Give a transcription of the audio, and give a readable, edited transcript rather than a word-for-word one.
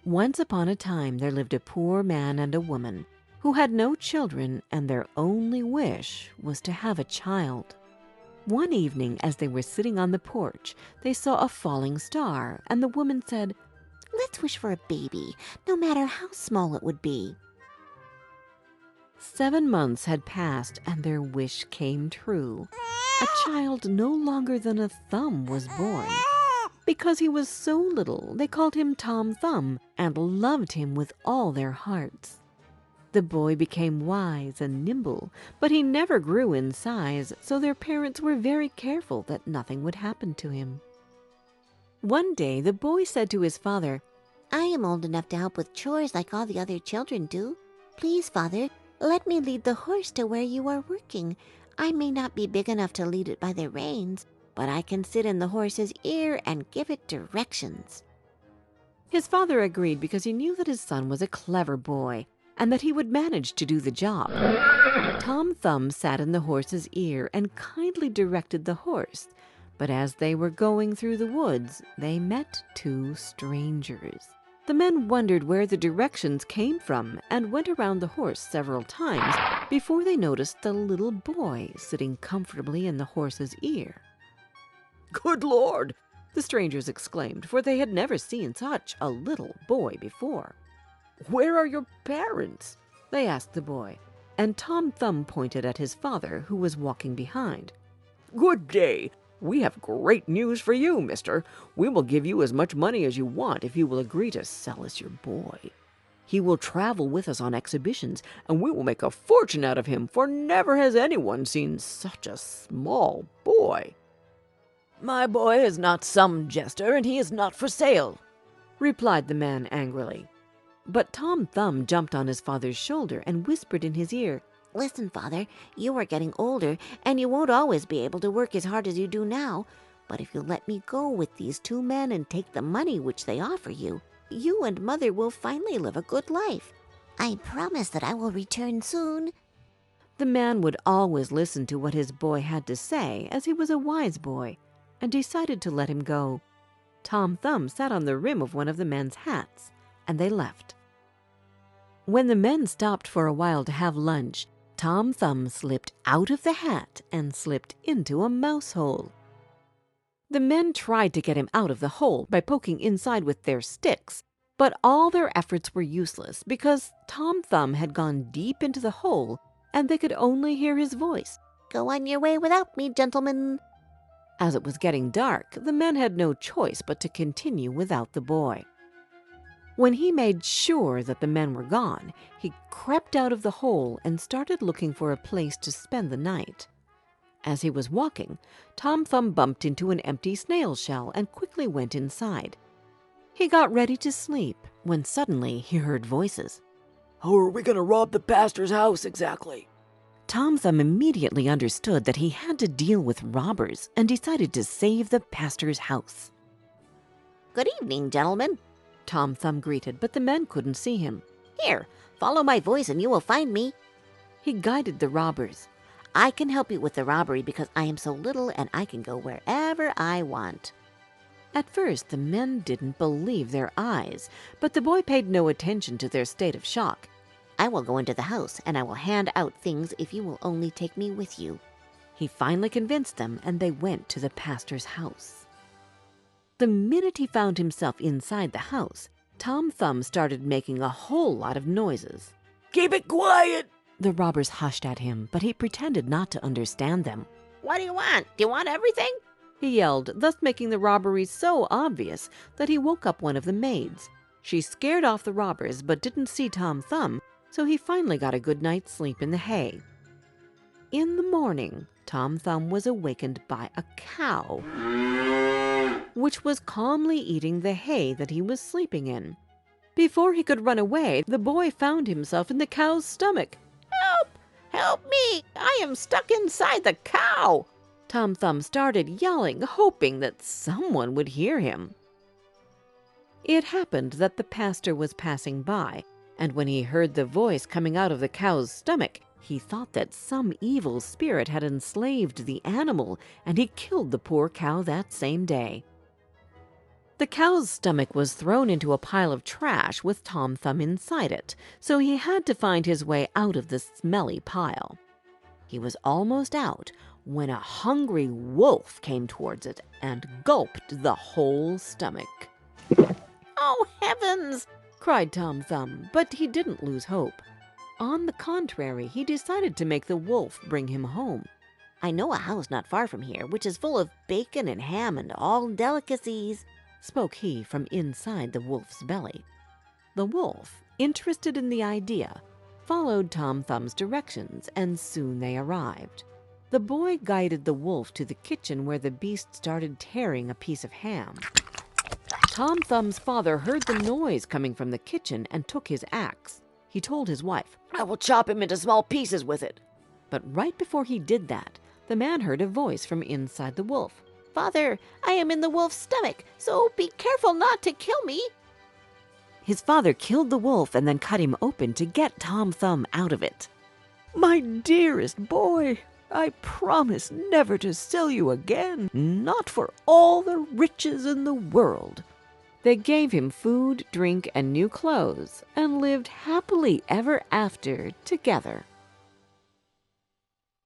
Once upon a time there lived a poor man and a woman who had no children, and their only wish was to have a child. One evening, as they were sitting on the porch, they saw a falling star, and the woman said, Let's wish for a baby, no matter how small it would be. 7 months had passed, and their wish came true. A child no longer than a thumb was born. Because he was so little, they called him Tom Thumb and loved him with all their hearts. The boy became wise and nimble, but he never grew in size, so their parents were very careful that nothing would happen to him. One day the boy said to his father, I am old enough to help with chores like all the other children do. Please, Father, let me lead the horse to where you are working. I may not be big enough to lead it by the reins, but I can sit in the horse's ear and give it directions. His father agreed because he knew that his son was a clever boy and that he would manage to do the job. Tom Thumb sat in the horse's ear and kindly directed the horse, but as they were going through the woods, they met 2 strangers. The men wondered where the directions came from and went around the horse several times before they noticed the little boy sitting comfortably in the horse's ear. "Good Lord!" the strangers exclaimed, for they had never seen such a little boy before. "Where are your parents?" they asked the boy, and Tom Thumb pointed at his father, who was walking behind. "Good day. We have great news for you, mister. We will give you as much money as you want if you will agree to sell us your boy. He will travel with us on exhibitions, and we will make a fortune out of him, for never has anyone seen such a small boy." "My boy is not some jester, and he is not for sale," replied the man angrily. But Tom Thumb jumped on his father's shoulder and whispered in his ear, Listen, Father, you are getting older, and you won't always be able to work as hard as you do now. But if you let me go with these 2 men and take the money which they offer you, you and Mother will finally live a good life. I promise that I will return soon. The man would always listen to what his boy had to say, as he was a wise boy, and decided to let him go. Tom Thumb sat on the rim of one of the men's hats, and they left. When the men stopped for a while to have lunch, Tom Thumb slipped out of the hat and slipped into a mouse hole. The men tried to get him out of the hole by poking inside with their sticks, but all their efforts were useless because Tom Thumb had gone deep into the hole and they could only hear his voice. Go on your way without me, gentlemen. As it was getting dark, the men had no choice but to continue without the boy. When he made sure that the men were gone, he crept out of the hole and started looking for a place to spend the night. As he was walking, Tom Thumb bumped into an empty snail shell and quickly went inside. He got ready to sleep when suddenly he heard voices. "How are we going to rob the pastor's house exactly?" Tom Thumb immediately understood that he had to deal with robbers and decided to save the pastor's house. Good evening, gentlemen, Tom Thumb greeted, but the men couldn't see him. Here, follow my voice and you will find me. He guided the robbers. I can help you with the robbery because I am so little and I can go wherever I want. At first, the men didn't believe their eyes, but the boy paid no attention to their state of shock. I will go into the house and I will hand out things if you will only take me with you. He finally convinced them and they went to the pastor's house. The minute he found himself inside the house, Tom Thumb started making a whole lot of noises. "Keep it quiet!" The robbers hushed at him, but he pretended not to understand them. What do you want? Do you want everything? He yelled, thus making the robbery so obvious that he woke up one of the maids. She scared off the robbers but didn't see Tom Thumb, so he finally got a good night's sleep in the hay. In the morning, Tom Thumb was awakened by a cow, which was calmly eating the hay that he was sleeping in. Before he could run away, the boy found himself in the cow's stomach. Help! Help me! I am stuck inside the cow! Tom Thumb started yelling, hoping that someone would hear him. It happened that the pastor was passing by, and when he heard the voice coming out of the cow's stomach, he thought that some evil spirit had enslaved the animal, and he killed the poor cow that same day. The cow's stomach was thrown into a pile of trash with Tom Thumb inside it, so he had to find his way out of the smelly pile. He was almost out when a hungry wolf came towards it and gulped the whole stomach. Oh, heavens! Cried Tom Thumb, but he didn't lose hope. On the contrary, he decided to make the wolf bring him home. I know a house not far from here, which is full of bacon and ham and all delicacies, spoke he from inside the wolf's belly. The wolf, interested in the idea, followed Tom Thumb's directions, and soon they arrived. The boy guided the wolf to the kitchen where the beast started tearing a piece of ham. Tom Thumb's father heard the noise coming from the kitchen and took his axe. He told his wife, "I will chop him into small pieces with it." But right before he did that, the man heard a voice from inside the wolf. Father, I am in the wolf's stomach, so be careful not to kill me. His father killed the wolf and then cut him open to get Tom Thumb out of it. "My dearest boy, I promise never to sell you again, not for all the riches in the world." They gave him food, drink, and new clothes, and lived happily ever after together.